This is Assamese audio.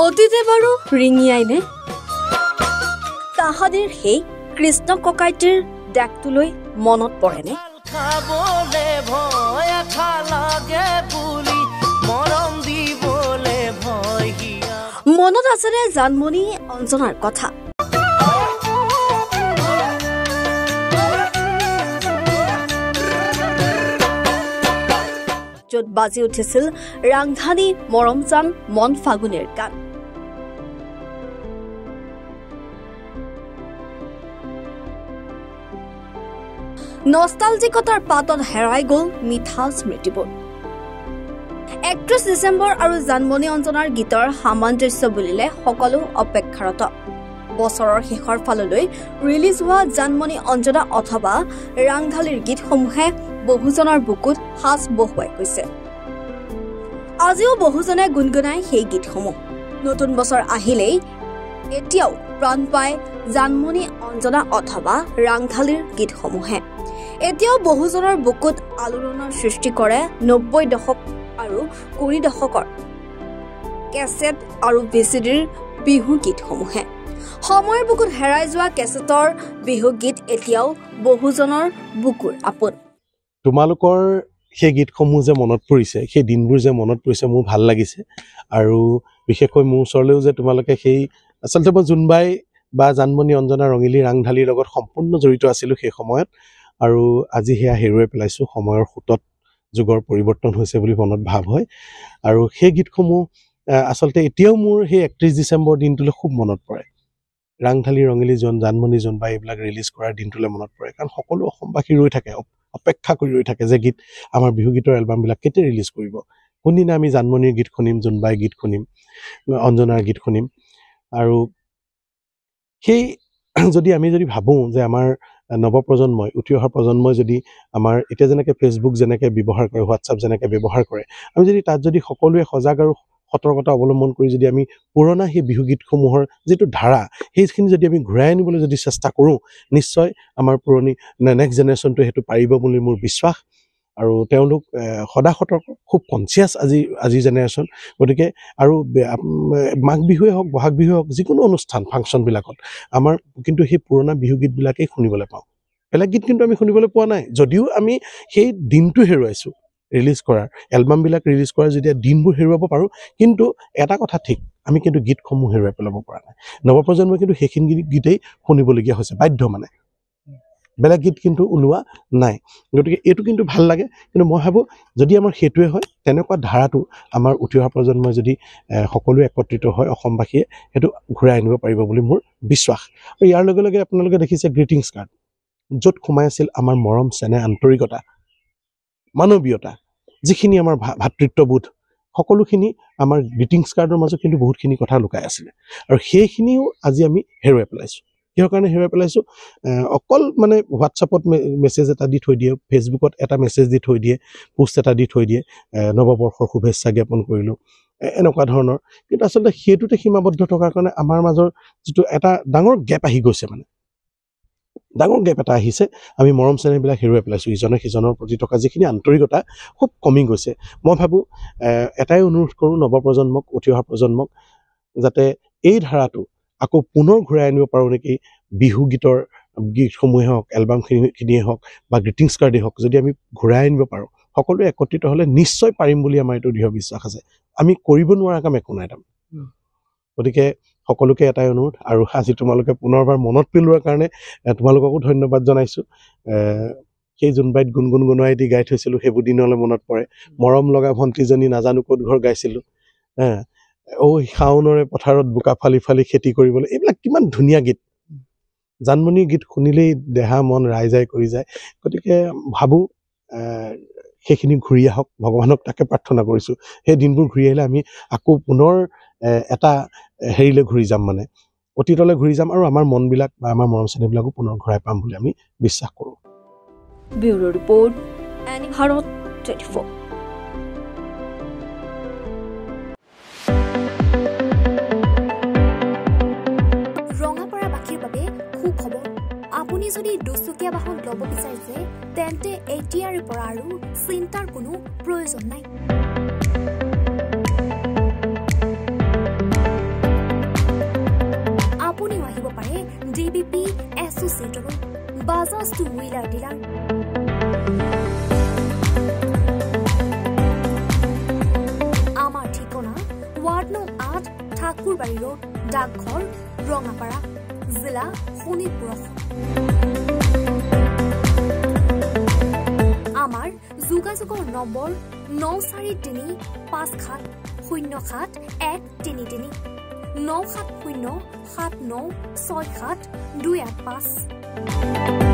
অতীতে বাৰু ৰিঙিয়াইনে তাহাদিৰ সেই কৃষ্ণ ককাইটিৰ ডেকটোলৈ মনত পৰেনে? মনত আছেনে জানমণি অঞ্জনাৰ কথা? য'ত বাজি উঠিছিল ৰাংধানী মৰমজান মন ফাগুনেৰ গান। নষ্টালজিকতাৰ পাতত হেৰাই গ'ল মিঠা স্মৃতিবোৰ। 31 ডিচেম্বৰ আৰু জানমণি অঞ্জনাৰ গীতৰ সামঞ্জস্য বুলিলে সকলো অপেক্ষাৰত। বছৰৰ শেষৰ ফাললৈ ৰিলিজ হোৱা জানমণি অঞ্জনা অথবা ৰাংধালীৰ গীতসমূহে বহুজনৰ বুকুত সাজ বহুৱাই গৈছে। আজিও বহুজনে গুণগুণাই সেই গীতসমূহ। নতুন বছৰ আহিলেই এতিয়াও প্ৰাণ পায় জানমণি অঞ্জনা অথবা ৰাংধালীৰ গীতসমূহে। এতিয়াও বহুজনৰ বুকুত আলোড়নৰ সৃষ্টি কৰে 90 দশক আৰু 20 দশকৰ কেছেট আৰু ভিচিডিৰ বিহু গীতসমূহে। সময়ৰ বুকুত হেৰাই যোৱা কেছেটৰ বিহু গীত এতিয়াও বহুজনৰ বুকুৰ আপোন। তোমালোকৰ সেই গীতসমূহ যে মনত পৰিছে, সেই দিনবোৰ যে মনত পৰিছে, মোৰ ভাল লাগিছে। আৰু বিশেষকৈ মোৰ ওচৰলৈও যে তোমালোকে সেই আচলতে মই জোনবাই বা জানমণি অঞ্জনা ৰঙিলী ৰাংধালীৰ লগত সম্পূৰ্ণ জড়িত আছিলোঁ সেই সময়ত, আৰু আজি সেয়া হেৰুৱাই পেলাইছোঁ। সময়ৰ সোঁতত যুগৰ পৰিৱৰ্তন হৈছে বুলি মনত ভাৱ হয়। আৰু সেই গীতসমূহ আচলতে এতিয়াও মোৰ সেই 31 ডিচেম্বৰ দিনটোলৈ খুব মনত পৰে। ৰাংধালী ৰঙিলী জানমণি জোনবাই এইবিলাক ৰিলিজ কৰাৰ দিনটোলৈ মনত পৰে, কাৰণ সকলো অসমবাসী ৰৈ থাকে, অপেক্ষা কৰি ৰৈ থাকে যে গীত আমাৰ বিহু গীতৰ এলবামবিলাক কেতিয়া ৰিলিজ কৰিব, কোনদিনা আমি জানমণিৰ গীত শুনিম, জোনবাইৰ গীত শুনিম, অঞ্জনাৰ গীত শুনিম। আৰু সেই আমি যদি ভাবোঁ যে আমাৰ নৱপ্ৰজন্মই, উঠি অহা প্ৰজন্মই যদি আমাৰ এতিয়া যেনেকৈ ফেচবুক যেনেকৈ ব্যৱহাৰ কৰে, হোৱাটছআপ যেনেকৈ ব্যৱহাৰ কৰে, আমি যদি তাত যদি সকলোৱে সজাগ আৰু সতৰ্কতা অৱলম্বন কৰি যদি আমি পুৰণা সেই বিহুগীতসমূহৰ যিটো ধাৰা, সেইখিনি যদি আমি ঘূৰাই আনিবলৈ যদি চেষ্টা কৰোঁ, নিশ্চয় আমাৰ পুৰণি নেক্সট জেনেৰেশ্যনটোৱে সেইটো পাৰিব বুলি মোৰ বিশ্বাস। আৰু তেওঁলোক সদা সতৰ্ক, খুব কনচিয়াছ আজিৰ জেনেৰেশ্যন। গতিকে আৰু মাঘ বিহুৱে হওক, বহাগ বিহুৱে হওক, যিকোনো অনুষ্ঠান ফাংচনবিলাকত আমাৰ কিন্তু সেই পুৰণা বিহুগীতবিলাকেই শুনিবলৈ পাওঁ। বেলেগ গীত কিন্তু আমি শুনিবলৈ পোৱা নাই, যদিও আমি সেই দিনটো হেৰুৱাইছোঁ। ৰিলিজ কৰাৰ এলবামবিলাক ৰিলিজ কৰাৰ যেতিয়া দিনবোৰ হেৰুৱাব পাৰোঁ, কিন্তু এটা কথা ঠিক, আমি কিন্তু গীতসমূহ হেৰুৱাই পেলাব পৰা নাই। নৱপ্ৰজন্মই কিন্তু সেইখিনি গীতেই শুনিবলগীয়া হৈছে, বাধ্য মানে। বেলেগ গীত কিন্তু ওলোৱা নাই। গতিকে এইটো কিন্তু ভাল লাগে। কিন্তু মই ভাবোঁ যদি আমাৰ সেইটোৱে হয়, তেনেকুৱা ধাৰাটো আমাৰ উঠি অহা প্ৰজন্মই যদি সকলোৱে একত্ৰিত হয়, অসমবাসীয়ে সেইটো ঘূৰাই আনিব পাৰিব বুলি মোৰ বিশ্বাস। আৰু ইয়াৰ লগে লগে আপোনালোকে দেখিছে গ্ৰিটিংছ কাৰ্ড, য'ত সোমাই আছিল আমাৰ মৰম, চেনেহ, আন্তৰিকতা, মানৱীয়তা, যিখিনি আমাৰ ভাতৃত্ববোধ, সকলোখিনি আমাৰ গ্ৰিটিংছ কাৰ্ডৰ মাজত কিন্তু বহুতখিনি কথা লুকাই আছিলে। আৰু সেইখিনিও আজি আমি হেৰুৱাই পেলাইছোঁ। কিহৰ কাৰণে হেৰুৱাই পেলাইছোঁ? অকল মানে হোৱাটছআপত মেছেজ এটা দি থৈ দিয়ে, ফেচবুকত এটা মেছেজ দি থৈ দিয়ে, পোষ্ট এটা দি থৈ দিয়ে, নৱবৰ্ষৰ শুভেচ্ছা জ্ঞাপন কৰিলোঁ, এনেকুৱা ধৰণৰ। কিন্তু আচলতে সেইটোতে সীমাবদ্ধ থকাৰ কাৰণে আমাৰ মাজৰ যিটো এটা ডাঙৰ গেপ আহি গৈছে, মানে ডাঙৰ গেপ এটা আহিছে। আমি মৰম চেনেহবিলাক হেৰুৱাই পেলাইছোঁ। ইজনে সিজনৰ প্ৰতি থকা যিখিনি আন্তৰিকতা খুব কমি গৈছে। মই ভাবোঁ এটাই অনুৰোধ কৰোঁ নৱপ্ৰজন্মক, উঠি অহা প্ৰজন্মক, যাতে এই ধাৰাটো আকৌ পুনৰ ঘূৰাই আনিব পাৰোঁ নেকি। বিহু গীতসমূহে হওক, এলবামখিনিয়ে হওক বা গ্ৰিটিংছ কাৰ্ডেই হওক, যদি আমি ঘূৰাই আনিব পাৰোঁ, সকলোৱে একত্ৰিত হ'লে নিশ্চয় পাৰিম বুলি আমাৰ এইটো দৃঢ় বিশ্বাস আছে। আমি কৰিব নোৱাৰা কাম একো নাই তাৰমানে। গতিকে সকলোকে এটাই অনুৰোধ। আৰু আজি তোমালোকে পুনৰবাৰ মনত পেলোৱাৰ কাৰণে তোমালোককো ধন্যবাদ জনাইছোঁ। সেই জোনবাইত গুণগুণ গুণাই দি গাই থৈছিলোঁ, সেইবোৰ দিনলৈ মনত পৰে। মৰম লগা ভণ্টিজনী নাজানো ক'ত ঘৰ গাইছিলোঁ, শাওণৰে পথাৰত বোকা ফালি ফালি খেতি কৰিবলৈ, এইবিলাক কিমান ধুনীয়া গীত। জানমণিৰ গীত শুনিলেই দেহা মন ৰাইজাই কৰি যায়। গতিকে ভাবোঁ সেইখিনি ঘূৰি আহক, ভগৱানক তাকে প্ৰাৰ্থনা কৰিছোঁ। সেই দিনবোৰ ঘূৰি আহিলে আমি আকৌ পুনৰ এটা হেৰিলৈ ঘূৰি যাম, মানে অতীতলৈ ঘূৰি যাম, আৰু আমাৰ মনবিলাক বা আমাৰ মৰম চেনেহবিলাকো পুনৰ ঘূৰাই পাম বুলি আমি বিশ্বাস কৰোঁ। Bureau report, any Bharat 24। ৰঙাপাৰাবাসীৰ বাবে সুখবৰ। আপুনি যদি দুচকীয়া বাহন ল'ব বিচাৰিছে, তেন্তে এতিয়াৰে পৰা আৰু চিন্তাৰ কোনো প্ৰয়োজন নাই। Bajaj two-wheeler dealer. Amar Thikona, Ward No 8, Thakurbari Road, Dagghor, Rangapara, Zilla, Shonipur. Amar যোগাযোগৰ নম্বৰ 9435707133 9707967285285